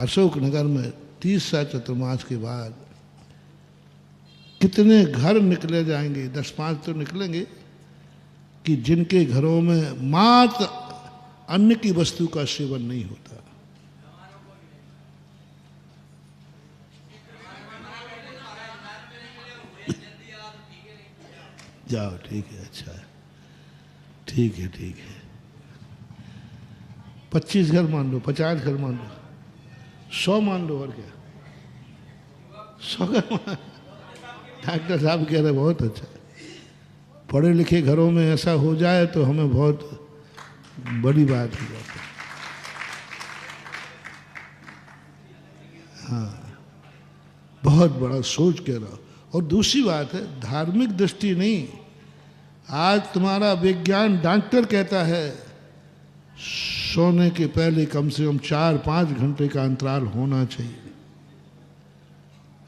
अशोकनगर में 30 चतुर्मास के बाद कितने घर निकले जाएंगे, 10-5 तो निकलेंगे कि जिनके घरों में मात्र अन्न की वस्तु का सेवन नहीं होता। जाओ, ठीक है, अच्छा है, ठीक है, ठीक है। 25 घर मान लो, 50 घर मान लो, 100 मान लो, और क्या 100 घर मान। डॉक्टर साहब कह रहे बहुत अच्छा, पढ़े लिखे घरों में ऐसा हो जाए तो हमें बहुत बड़ी बात हो जाती है। हाँ, बहुत बड़ा सोच कह रहा हूँ। और दूसरी बात है, धार्मिक दृष्टि नहीं, आज तुम्हारा विज्ञान डॉक्टर कहता है सोने के पहले कम से कम 4-5 घंटे का अंतराल होना चाहिए।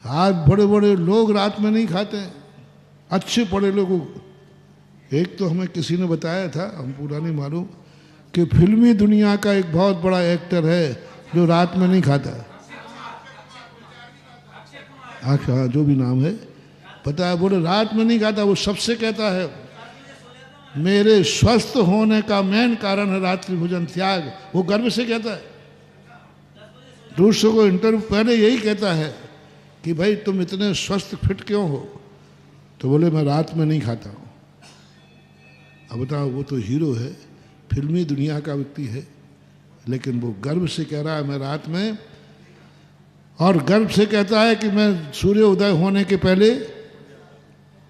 आज बड़े बड़े लोग रात में नहीं खाते, अच्छे पढ़े लोगों। एक तो हमें किसी ने बताया था, हम पूरा नहीं मालूम, कि फिल्मी दुनिया का एक बहुत बड़ा एक्टर है जो रात में नहीं खाता। अच्छा, हाँ, जो भी नाम है, पता है, बोले रात में नहीं खाता। वो सबसे कहता है मेरे स्वस्थ होने का मेन कारण है रात्रि भोजन त्याग। वो गर्व से कहता है, दूसरों को इंटरव्यू पहले यही कहता है कि भाई तुम इतने स्वस्थ फिट क्यों हो, तो बोले मैं रात में नहीं खाता हूँ। अब बताओ, वो तो हीरो है, फिल्मी दुनिया का व्यक्ति है, लेकिन वो गर्व से कह रहा है मैं रात में, और गर्व से कहता है कि मैं सूर्य उदय होने के पहले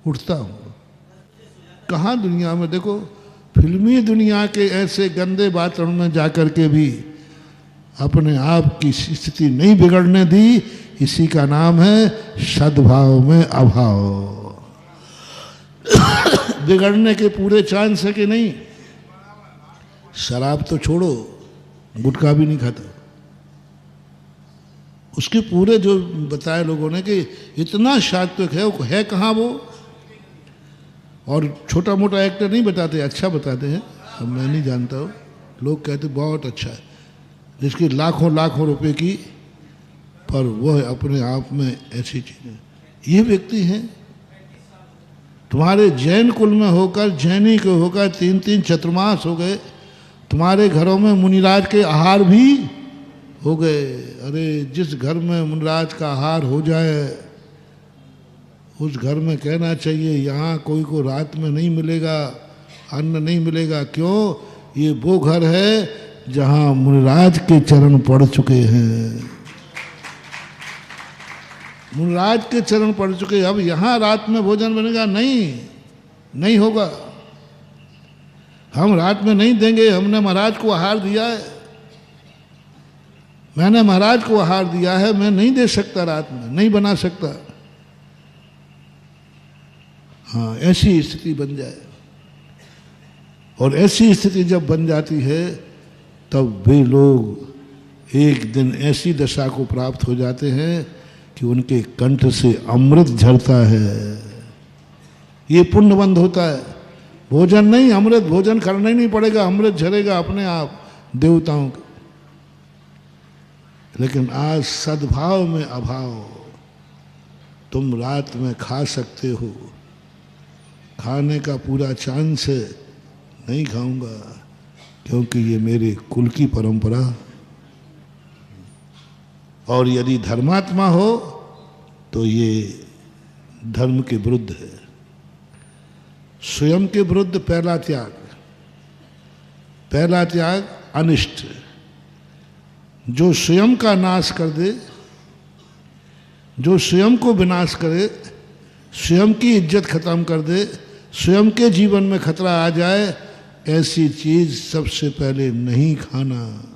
उठता हूँ। कहाँ दुनिया में देखो, फिल्मी दुनिया के ऐसे गंदे वातावरण में जाकर के भी अपने आप की स्थिति नहीं बिगड़ने दी। इसी का नाम है सद्भाव में अभाव। बिगड़ने के पूरे चांस है कि नहीं? शराब तो छोड़ो, गुटखा भी नहीं खाता, उसके पूरे जो बताए लोगों ने कि इतना सात्विक है, वो है कहाँ वो। और छोटा मोटा एक्टर नहीं बताते, अच्छा बताते हैं। अब मैं नहीं जानता हूँ, लोग कहते बहुत अच्छा है, जिसकी लाखों लाखों रुपए की, पर वह अपने आप में ऐसी चीजें। ये व्यक्ति हैं तुम्हारे जैन कुल में होकर, जैनी के होकर 3-3 चतुर्मास हो गए, तुम्हारे घरों में मुनिराज के आहार भी हो गए। अरे जिस घर में मुनिराज का आहार हो जाए, उस घर में कहना चाहिए यहाँ कोई को रात में नहीं मिलेगा, अन्न नहीं मिलेगा। क्यों? ये वो घर है जहाँ मुनिराज के चरण पड़ चुके हैं, मुनिराज के चरण पड़ चुके। अब यहाँ रात में भोजन बनेगा? नहीं होगा। हम रात में नहीं देंगे, हमने महाराज को आहार दिया है, मैंने महाराज को आहार दिया है, मैं नहीं दे सकता, रात में नहीं बना सकता। हाँ, ऐसी स्थिति बन जाए। और ऐसी स्थिति जब बन जाती है, तब वे लोग एक दिन ऐसी दशा को प्राप्त हो जाते हैं कि उनके कंठ से अमृत झरता है। ये पुण्यबंध होता है। भोजन नहीं, अमृत, भोजन करना ही नहीं पड़ेगा, अमृत झरेगा अपने आप देवताओं का। लेकिन आज सद्भाव में अभाव। तुम रात में खा सकते हो, खाने का पूरा चांस है, नहीं खाऊंगा क्योंकि ये मेरे कुल की परंपरा। और यदि धर्मात्मा हो तो ये धर्म के विरुद्ध है, स्वयं के विरुद्ध। पहला त्याग अनिष्ट। जो स्वयं का नाश कर दे, जो स्वयं को विनाश करे, स्वयं की इज्जत खत्म कर दे, स्वयं के जीवन में खतरा आ जाए, ऐसी चीज सबसे पहले नहीं खाना।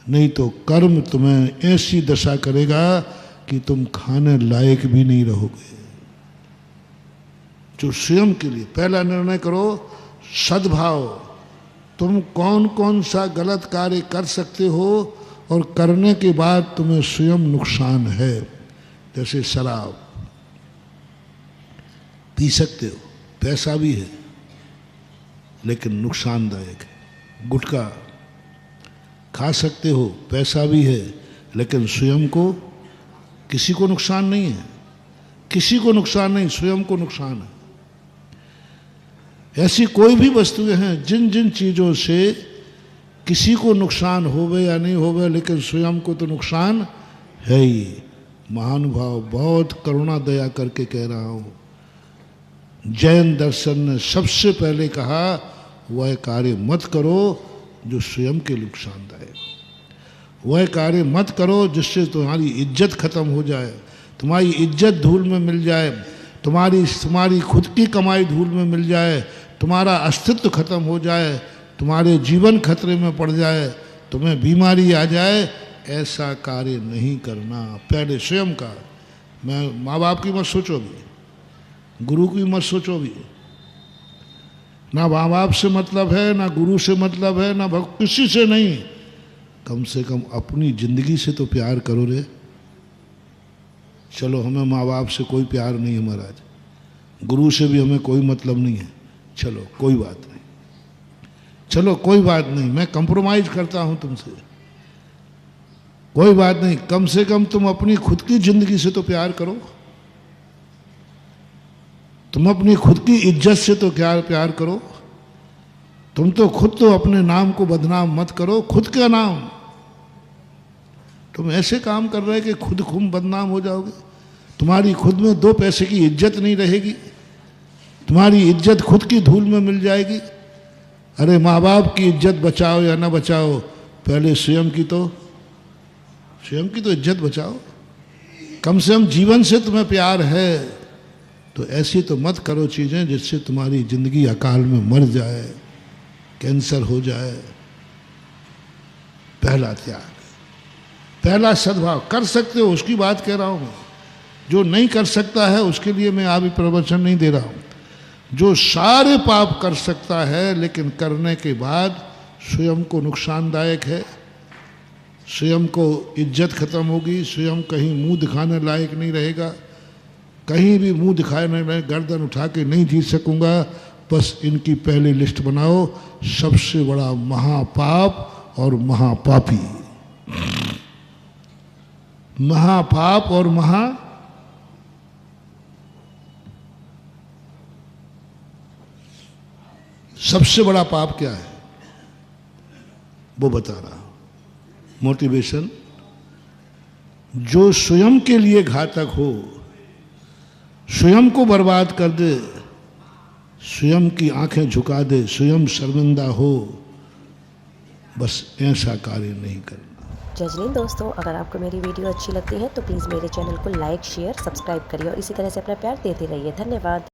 नहीं तो कर्म तुम्हें ऐसी दशा करेगा कि तुम खाने लायक भी नहीं रहोगे। जो स्वयं के लिए पहला निर्णय करो, सद्भाव। तुम कौन कौन सा गलत कार्य कर सकते हो और करने के बाद तुम्हें स्वयं नुकसान है। जैसे शराब पी सकते हो, पैसा भी है लेकिन नुकसानदायक है। गुटखा खा सकते हो, पैसा भी है लेकिन स्वयं को किसी को नुकसान नहीं है, किसी को नुकसान नहीं, स्वयं को नुकसान है। ऐसी कोई भी वस्तुएं हैं जिन जिन चीज़ों से किसी को नुकसान होवे या नहीं होवे, लेकिन स्वयं को तो नुकसान है ही। महानुभाव बहुत करुणा दया करके कह रहा हूँ, जैन दर्शन ने सबसे पहले कहा वह कार्य मत करो जो स्वयं के नुकसानदायक हो, वह कार्य मत करो जिससे तुम्हारी इज्जत खत्म हो जाए, तुम्हारी इज्जत धूल में मिल जाए, तुम्हारी खुद की कमाई धूल में मिल जाए, तुम्हारा अस्तित्व खत्म हो जाए, तुम्हारे जीवन खतरे में पड़ जाए, तुम्हें बीमारी आ जाए। ऐसा कार्य नहीं करना। पहले स्वयं का। मैं माँ बाप की मत सोचो भी, गुरु की मत सोचो भी, ना माँ बाप से मतलब है, ना गुरु से मतलब है, ना किसी से नहीं। कम से कम अपनी जिंदगी से तो प्यार करो रे। चलो हमें माँ बाप से कोई प्यार नहीं है महाराज, गुरु से भी हमें कोई मतलब नहीं है, चलो कोई बात नहीं, चलो कोई बात नहीं, मैं कंप्रोमाइज करता हूँ तुमसे, कोई बात नहीं। कम से कम तुम अपनी खुद की जिंदगी से तो प्यार करो, तुम अपनी खुद की इज्जत से तो क्या प्यार करो। तुम तो खुद तो अपने नाम को बदनाम मत करो, खुद का नाम। तुम ऐसे काम कर रहे कि खुद बदनाम हो जाओगे, तुम्हारी खुद में 2 पैसे की इज्जत नहीं रहेगी, तुम्हारी इज्जत खुद की धूल में मिल जाएगी। अरे माँ बाप की इज्जत बचाओ या ना बचाओ, पहले स्वयं की तो इज्जत बचाओ। कम से कम जीवन से तुम्हें प्यार है तो ऐसी तो मत करो चीज़ें जिससे तुम्हारी जिंदगी अकाल में मर जाए, कैंसर हो जाए। पहला त्याग, पहला सद्भाव। कर सकते हो उसकी बात कह रहा हूँ मैं, जो नहीं कर सकता है उसके लिए मैं अभी प्रवचन नहीं दे रहा हूँ। जो सारे पाप कर सकता है लेकिन करने के बाद स्वयं को नुकसानदायक है, स्वयं को इज्जत खत्म होगी, स्वयं कहीं मुंह दिखाने लायक नहीं रहेगा, कहीं भी मुंह दिखाने में गर्दन उठा के नहीं जी सकूंगा, बस इनकी पहली लिस्ट बनाओ। सबसे बड़ा महापाप और महापापी, महापाप और सबसे बड़ा पाप क्या है वो बता रहा हूं। मोटिवेशन, जो स्वयं के लिए घातक हो, स्वयं को बर्बाद कर दे, स्वयं की आंखें झुका दे, स्वयं शर्मिंदा हो, बस ऐसा कार्य नहीं करना। जजनीन दोस्तों, अगर आपको मेरी वीडियो अच्छी लगती है तो प्लीज़ मेरे चैनल को लाइक, शेयर, सब्सक्राइब करिए और इसी तरह से अपना प्यार देते रहिए। धन्यवाद।